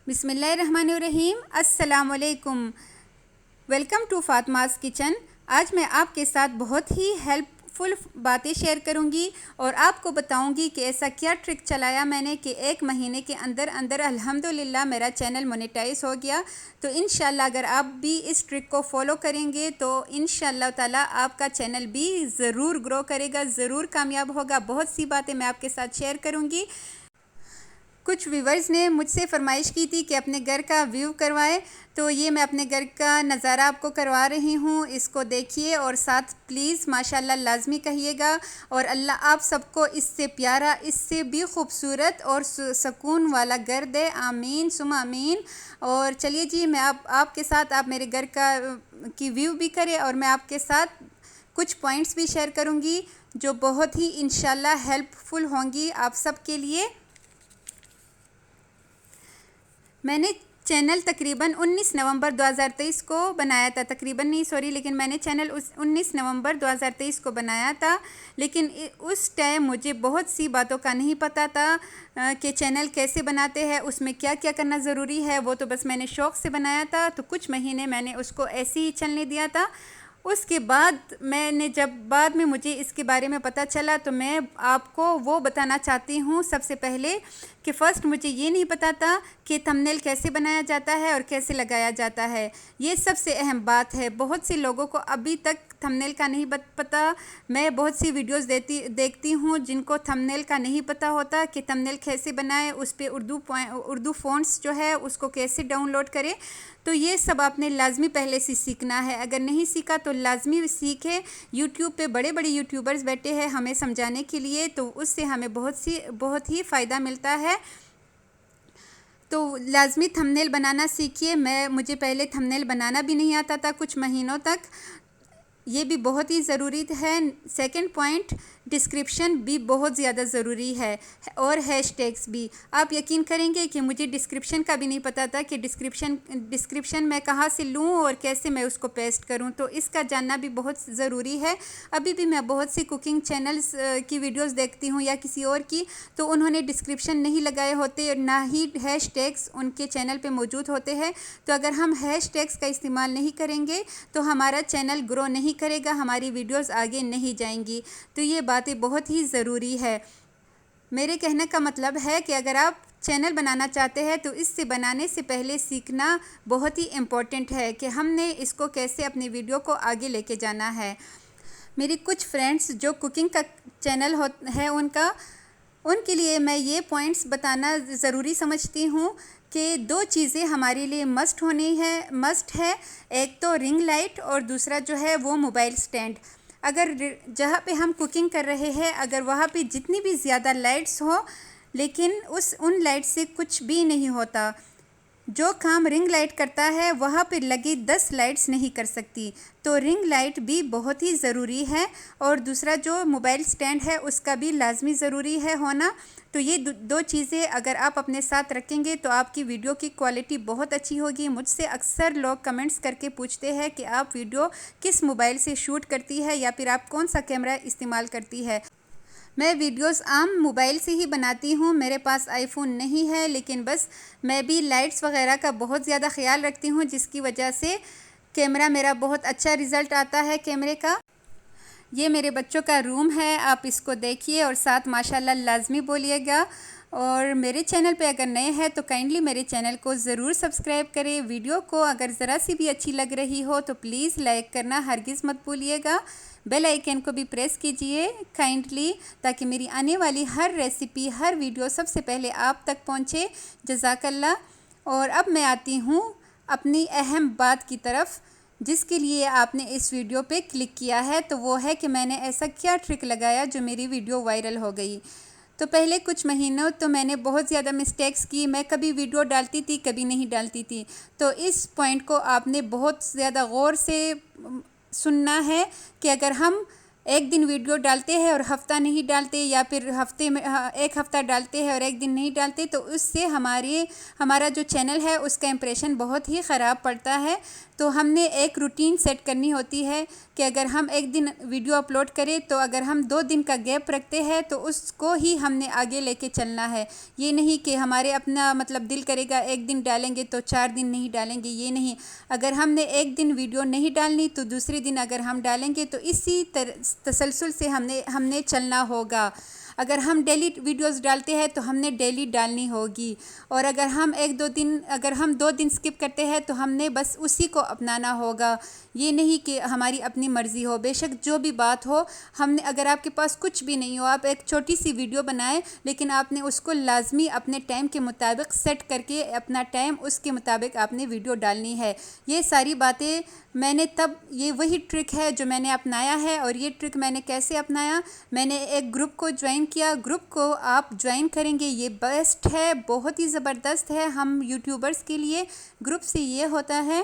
बिस्मिल्लाहिर्रहमानिर्रहीम। अस्सलामुअलैकुम। Welcome to Fatima's kitchen. आज मैं आपके साथ बहुत ही हेल्पफुल बातें शेयर करूंगी और आपको बताऊंगी कि ऐसा क्या ट्रिक चलाया मैंने कि 1 महीने के अंदर अंदर अल्हम्दुलिल्लाह मेरा चैनल मोनेटाइज हो गया। तो इंशाल्लाह अगर आप भी इस ट्रिक को फॉलो करेंगे तो इंशाल्लाह ताला आपका चैनल भी ज़रूर ग्रो करेगा, ज़रूर कामयाब होगा। बहुत सी बातें मैं आपके साथ शेयर करूँगी। कुछ व्यूवर्स ने मुझसे फरमाइश की थी कि अपने घर का व्यू करवाएं, तो ये मैं अपने घर का नज़ारा आपको करवा रही हूँ। इसको देखिए और साथ प्लीज़ माशाल्लाह लाजमी कहिएगा और अल्लाह आप सबको इससे प्यारा, इससे भी खूबसूरत और सुकून वाला घर दे। आमीन सुमा आमीन। और चलिए जी, मैं आपके साथ आप मेरे घर का की व्यू भी करें और मैं आपके साथ कुछ पॉइंट्स भी शेयर करूँगी जो बहुत ही इंशाल्लाह हेल्पफुल होंगी आप सबके लिए। मैंने चैनल तकरीबन 19 नवंबर 2023 को बनाया था, तकरीबन नहीं सॉरी, लेकिन मैंने चैनल उस 19 नवंबर 2023 को बनाया था। लेकिन उस टाइम मुझे बहुत सी बातों का नहीं पता था कि चैनल कैसे बनाते हैं, उसमें क्या क्या करना ज़रूरी है। वो तो बस मैंने शौक़ से बनाया था, तो कुछ महीने मैंने उसको ऐसे ही चलने दिया था। उसके बाद जब बाद में मुझे इसके बारे में पता चला तो मैं आपको वो बताना चाहती हूँ सबसे पहले कि फ़र्स्ट मुझे ये नहीं पता था कि थंबनेल कैसे बनाया जाता है और कैसे लगाया जाता है। ये सबसे अहम बात है। बहुत से लोगों को अभी तक थंबनेल का नहीं पता। मैं बहुत सी वीडियोस देखती हूँ जिनको थंबनेल का नहीं पता होता कि थंबनेल कैसे बनाएं, उस पर उर्दू फ़ॉन्ट्स जो है उसको कैसे डाउनलोड करें। तो ये सब आपने लाजमी पहले से सीखना है। अगर नहीं सीखा तो लाजमी सीखें। यूट्यूब पे बड़े बड़े यूट्यूबर्स बैठे हैं हमें समझाने के लिए, तो उससे हमें बहुत ही फ़ायदा मिलता है। तो लाजमी थंबनेल बनाना सीखिए। मुझे पहले थंबनेल बनाना भी नहीं आता था कुछ महीनों तक, ये भी बहुत ही ज़रूरी है। सेकंड पॉइंट, डिस्क्रिप्शन भी बहुत ज़्यादा ज़रूरी है और हैशटैग्स भी। आप यकीन करेंगे कि मुझे डिस्क्रिप्शन का भी नहीं पता था कि डिस्क्रिप्शन मैं कहाँ से लूँ और कैसे मैं उसको पेस्ट करूँ, तो इसका जानना भी बहुत ज़रूरी है। अभी भी मैं बहुत सी कुकिंग चैनल्स की वीडियोस देखती हूँ या किसी और की, तो उन्होंने डिस्क्रिप्शन नहीं लगाए होते और ना ही हैशटैग्स उनके चैनल पे मौजूद होते हैं। तो अगर हम हैशटैग्स का इस्तेमाल नहीं करेंगे तो हमारा चैनल ग्रो नहीं करेगा, हमारी वीडियोस आगे नहीं जाएंगी। तो ये बातें बहुत ही ज़रूरी है। मेरे कहने का मतलब है कि अगर आप चैनल बनाना चाहते हैं तो इससे बनाने से पहले सीखना बहुत ही इम्पोर्टेंट है कि हमने इसको कैसे अपनी वीडियो को आगे लेके जाना है। मेरी कुछ फ्रेंड्स जो कुकिंग का चैनल है उनके लिए मैं ये पॉइंट्स बताना ज़रूरी समझती हूँ कि 2 चीज़ें हमारे लिए मस्ट है। एक तो रिंग लाइट और दूसरा जो है वो मोबाइल स्टैंड। अगर जहाँ पे हम कुकिंग कर रहे हैं अगर वहाँ पे जितनी भी ज़्यादा लाइट्स हो, लेकिन उन लाइट से कुछ भी नहीं होता। जो काम रिंग लाइट करता है वहाँ पे लगी 10 लाइट्स नहीं कर सकती। तो रिंग लाइट भी बहुत ही ज़रूरी है और दूसरा जो मोबाइल स्टैंड है उसका भी लाजमी ज़रूरी है होना। तो ये 2 चीज़ें अगर आप अपने साथ रखेंगे तो आपकी वीडियो की क्वालिटी बहुत अच्छी होगी। मुझसे अक्सर लोग कमेंट्स करके पूछते हैं कि आप वीडियो किस मोबाइल से शूट करती है या फिर आप कौन सा कैमरा इस्तेमाल करती है। मैं वीडियोस आम मोबाइल से ही बनाती हूँ, मेरे पास आईफोन नहीं है, लेकिन बस मैं भी लाइट्स वगैरह का बहुत ज़्यादा ख्याल रखती हूँ जिसकी वजह से कैमरा मेरा बहुत अच्छा रिज़ल्ट आता है कैमरे का। ये मेरे बच्चों का रूम है, आप इसको देखिए और साथ माशाल्लाह लाजमी बोलिएगा। और मेरे चैनल पे अगर नए हैं तो काइंडली मेरे चैनल को ज़रूर सब्सक्राइब करें। वीडियो को अगर ज़रा सी भी अच्छी लग रही हो तो प्लीज़ लाइक करना हरगिज़ मत भूलिएगा। बेल आइकन को भी प्रेस कीजिए काइंडली, ताकि मेरी आने वाली हर रेसिपी, हर वीडियो सबसे पहले आप तक पहुँचे। जज़ाकल्लाह। और अब मैं आती हूँ अपनी अहम बात की तरफ जिसके लिए आपने इस वीडियो पे क्लिक किया है, तो वो है कि मैंने ऐसा क्या ट्रिक लगाया जो मेरी वीडियो वायरल हो गई। तो पहले कुछ महीनों तो मैंने बहुत ज़्यादा मिस्टेक्स की, मैं कभी वीडियो डालती थी कभी नहीं डालती थी। तो इस पॉइंट को आपने बहुत ज़्यादा गौर से सुनना है कि अगर हम एक दिन वीडियो डालते हैं और हफ्ता नहीं डालते, या फिर हफ्ते में एक हफ्ता डालते हैं और एक दिन नहीं डालते, तो उससे हमारा जो चैनल है उसका इम्प्रेशन बहुत ही ख़राब पड़ता है। तो हमने एक रूटीन सेट करनी होती है कि अगर हम एक दिन वीडियो अपलोड करें तो अगर हम 2 दिन का गैप रखते हैं तो उसको ही हमने आगे लेके चलना है। ये नहीं कि हमारे अपना मतलब दिल करेगा एक दिन डालेंगे तो 4 दिन नहीं डालेंगे, ये नहीं। अगर हमने एक दिन वीडियो नहीं डालनी तो दूसरे दिन अगर हम डालेंगे, तो इसी तसलसल से हमने चलना होगा। अगर हम डेली वीडियोस डालते हैं तो हमने डेली डालनी होगी, और अगर हम 2 दिन स्किप करते हैं तो हमने बस उसी को अपनाना होगा। ये नहीं कि हमारी अपनी मर्ज़ी हो। बेशक जो भी बात हो, हमने अगर आपके पास कुछ भी नहीं हो, आप एक छोटी सी वीडियो बनाएं, लेकिन आपने उसको लाजमी अपने टाइम के मुताबिक सेट करके अपना टाइम उसके मुताबिक आपने वीडियो डालनी है। ये सारी बातें मैंने ये वही ट्रिक है जो मैंने अपनाया है। और ये ट्रिक मैंने कैसे अपनाया, मैंने एक ग्रुप को ज्वाइन किया। ग्रुप को आप ज्वाइन करेंगे, ये बेस्ट है, बहुत ही ज़बरदस्त है हम यूट्यूबर्स के लिए। ग्रुप से ये होता है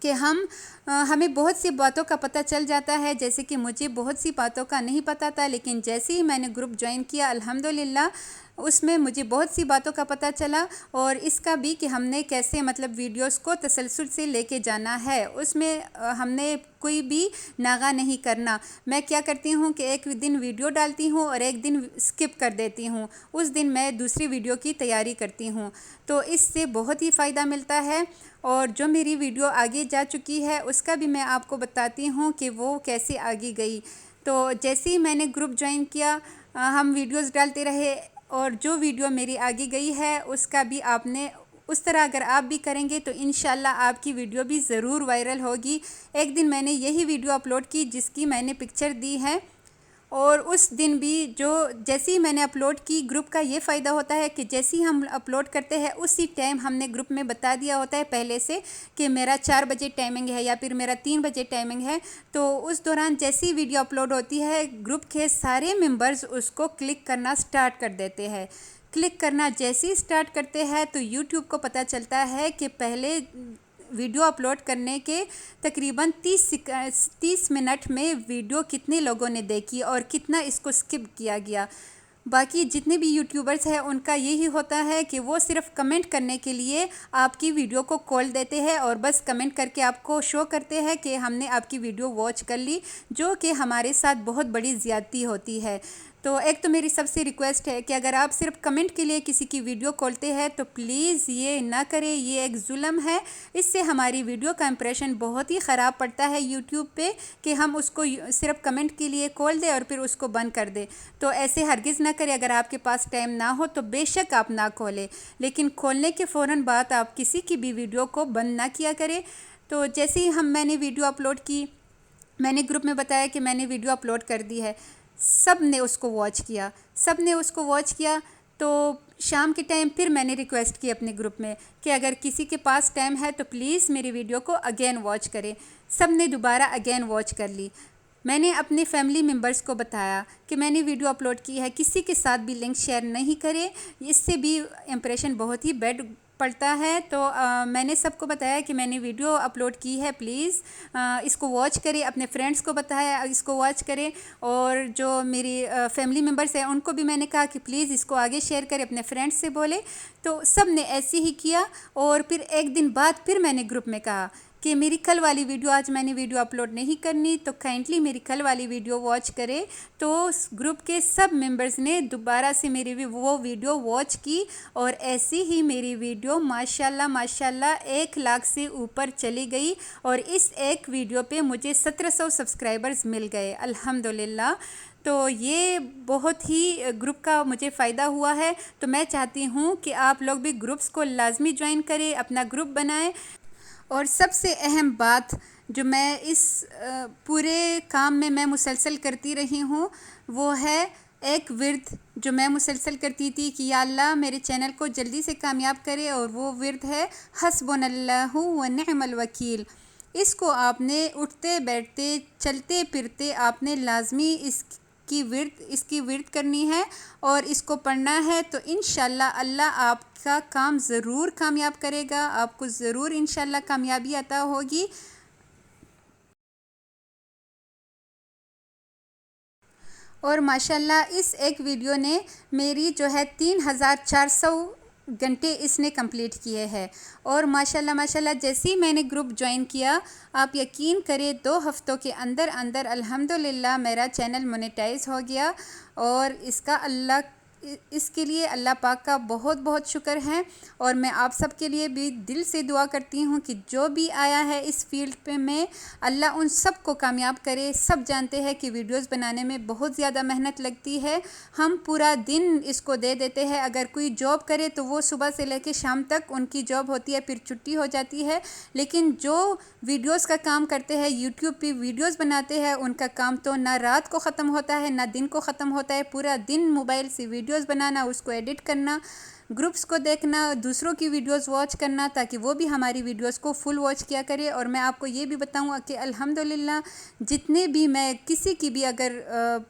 कि हमें बहुत सी बातों का पता चल जाता है। जैसे कि मुझे बहुत सी बातों का नहीं पता था, लेकिन जैसे ही मैंने ग्रुप ज्वाइन किया अल्हम्दुलिल्लाह उसमें मुझे बहुत सी बातों का पता चला, और इसका भी कि हमने कैसे मतलब वीडियोस को तसलसल से लेके जाना है। उसमें हमने कोई भी नागा नहीं करना। मैं क्या करती हूँ कि एक दिन वीडियो डालती हूँ और एक दिन स्किप कर देती हूँ, उस दिन मैं दूसरी वीडियो की तैयारी करती हूँ। तो इससे बहुत ही फ़ायदा मिलता है। और जो मेरी वीडियो आगे जा चुकी है उसका भी मैं आपको बताती हूँ कि वो कैसे आगे गई। तो जैसे ही मैंने ग्रुप ज्वाइन किया, हम वीडियोस डालते रहे, और जो वीडियो मेरी आगे गई है उसका भी आपने उस तरह अगर आप भी करेंगे तो इंशाल्लाह आपकी वीडियो भी ज़रूर वायरल होगी। एक दिन मैंने यही वीडियो अपलोड की जिसकी मैंने पिक्चर दी है, और उस दिन भी जैसे ही मैंने अपलोड की, ग्रुप का ये फ़ायदा होता है कि जैसे ही हम अपलोड करते हैं उसी टाइम हमने ग्रुप में बता दिया होता है पहले से कि मेरा 4 बजे टाइमिंग है या फिर मेरा 3 बजे टाइमिंग है। तो उस दौरान जैसी ही वीडियो अपलोड होती है, ग्रुप के सारे मेंबर्स उसको क्लिक करना स्टार्ट कर देते हैं। क्लिक करना जैसे ही स्टार्ट करते हैं तो यूट्यूब को पता चलता है कि पहले वीडियो अपलोड करने के तकरीबन 30 मिनट में वीडियो कितने लोगों ने देखी और कितना इसको स्किप किया गया। बाकी जितने भी यूट्यूबर्स हैं उनका यही होता है कि वो सिर्फ कमेंट करने के लिए आपकी वीडियो को कॉल देते हैं और बस कमेंट करके आपको शो करते हैं कि हमने आपकी वीडियो वॉच कर ली, जो कि हमारे साथ बहुत बड़ी ज़्यादती होती है। तो एक तो मेरी सबसे रिक्वेस्ट है कि अगर आप सिर्फ कमेंट के लिए किसी की वीडियो खोलते हैं तो प्लीज़ ये ना करें, ये एक जुल्म है। इससे हमारी वीडियो का इंप्रेशन बहुत ही ख़राब पड़ता है यूट्यूब पे कि हम उसको सिर्फ कमेंट के लिए खोल दें और फिर उसको बंद कर दें। तो ऐसे हरगिज़ ना करें। अगर आपके पास टाइम ना हो तो बेशक आप ना खोलें, लेकिन खोलने के फ़ौरन बाद आप किसी की भी वीडियो को बंद ना किया करें। तो जैसे ही मैंने वीडियो अपलोड की, मैंने ग्रुप में बताया कि मैंने वीडियो अपलोड कर दी है, सब ने उसको वॉच किया। तो शाम के टाइम फिर मैंने रिक्वेस्ट की अपने ग्रुप में कि अगर किसी के पास टाइम है तो प्लीज़ मेरी वीडियो को अगेन वॉच करें। सब ने दोबारा अगेन वॉच कर ली। मैंने अपने फैमिली मेम्बर्स को बताया कि मैंने वीडियो अपलोड की है, किसी के साथ भी लिंक शेयर नहीं करें, इससे भी इम्प्रेशन बहुत ही बैड पड़ता है। तो मैंने सबको बताया कि मैंने वीडियो अपलोड की है, प्लीज़ इसको वॉच करें। अपने फ्रेंड्स को बताया इसको वॉच करें, और जो मेरी फैमिली मेम्बर्स हैं उनको भी मैंने कहा कि प्लीज़ इसको आगे शेयर करें, अपने फ्रेंड्स से बोले। तो सब ने ऐसे ही किया। और फिर एक दिन बाद फिर मैंने ग्रुप में कहा कि मेरी कल वाली वीडियो, आज मैंने वीडियो अपलोड नहीं करनी तो काइंडली मेरी कल वाली वीडियो वॉच करें। तो ग्रुप के सब मेंबर्स ने दोबारा से मेरी वो वीडियो वॉच की, और ऐसी ही मेरी वीडियो माशाल्लाह 1 लाख से ऊपर चली गई। और इस एक वीडियो पे मुझे 1700 सब्सक्राइबर्स मिल गए अल्हम्दुलिल्लाह। तो ये बहुत ही ग्रुप का मुझे फ़ायदा हुआ है। तो मैं चाहती हूँ कि आप लोग भी ग्रुप्स को लाजमी ज्वाइन करें, अपना ग्रुप बनाएं। और सबसे अहम बात जो मैं इस पूरे काम में मैं मुसलसल करती रही हूँ, वो है एक विर्द जो मैं मुसलसल करती थी कि या अल्लाह मेरे चैनल को जल्दी से कामयाब करे, और वो विर्द है हस्बुनल्लाहु व निअमल वकील। इसको आपने उठते बैठते चलते फिरते आपने लाजमी इसकी विर्द करनी है और इसको पढ़ना है। तो इंशाल्लाह अल्लाह आपका काम ज़रूर कामयाब करेगा, आपको ज़रूर इंशाल्लाह कामयाबी अता होगी। और माशाल्लाह इस एक वीडियो ने मेरी जो है 3400 घंटे इसने कंप्लीट किए हैं। और माशाल्लाह माशाल्लाह जैसे ही मैंने ग्रुप ज्वाइन किया, आप यकीन करें 2 हफ्तों के अंदर अंदर अल्हम्दुलिल्लाह मेरा चैनल मोनेटाइज हो गया। और इसके लिए अल्लाह पाक का बहुत बहुत शुक्र है। और मैं आप सब के लिए भी दिल से दुआ करती हूँ कि जो भी आया है इस फील्ड पे में, अल्लाह उन सब को कामयाब करे। सब जानते हैं कि वीडियोस बनाने में बहुत ज़्यादा मेहनत लगती है। हम पूरा दिन इसको दे देते हैं। अगर कोई जॉब करे तो वो सुबह से लेकर शाम तक उनकी जॉब होती है, फिर छुट्टी हो जाती है। लेकिन जो वीडियोस का काम करते हैं, यूट्यूब पे वीडियोस बनाते हैं, उनका काम तो ना रात को ख़त्म होता है ना दिन को ख़त्म होता है। पूरा दिन मोबाइल से वीडियोस बनाना, उसको एडिट करना, ग्रुप्स को देखना, दूसरों की वीडियोस वॉच करना, ताकि वो भी हमारी वीडियोस को फुल वॉच किया करे। और मैं आपको ये भी बताऊँ कि अल्हम्दुलिल्लाह जितने भी मैं किसी की भी अगर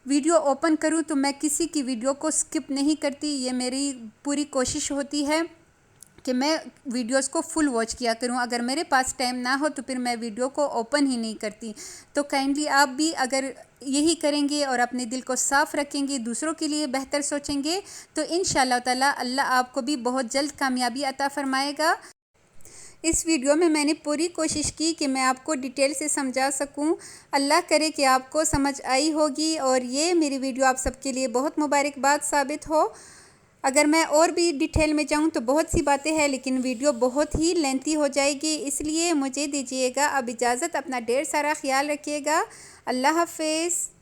वीडियो ओपन करूँ तो मैं किसी की वीडियो को स्किप नहीं करती। ये मेरी पूरी कोशिश होती है कि मैं वीडियोस को फुल वॉच किया करूं। अगर मेरे पास टाइम ना हो तो फिर मैं वीडियो को ओपन ही नहीं करती। तो काइंडली आप भी अगर यही करेंगे और अपने दिल को साफ़ रखेंगे, दूसरों के लिए बेहतर सोचेंगे, तो इंशाअल्लाह ताला अल्लाह आपको भी बहुत जल्द कामयाबी अता फ़रमाएगा। इस वीडियो में मैंने पूरी कोशिश की कि मैं आपको डिटेल से समझा सकूं। अल्लाह करे कि आपको समझ आई होगी और ये मेरी वीडियो आप सबके लिए बहुत मुबारकबाद साबित हो। अगर मैं और भी डिटेल में जाऊं तो बहुत सी बातें हैं, लेकिन वीडियो बहुत ही लेंथी हो जाएगी, इसलिए मुझे दीजिएगा अब इजाज़त। अपना ढेर सारा ख्याल रखिएगा। अल्लाह हाफ़िज़।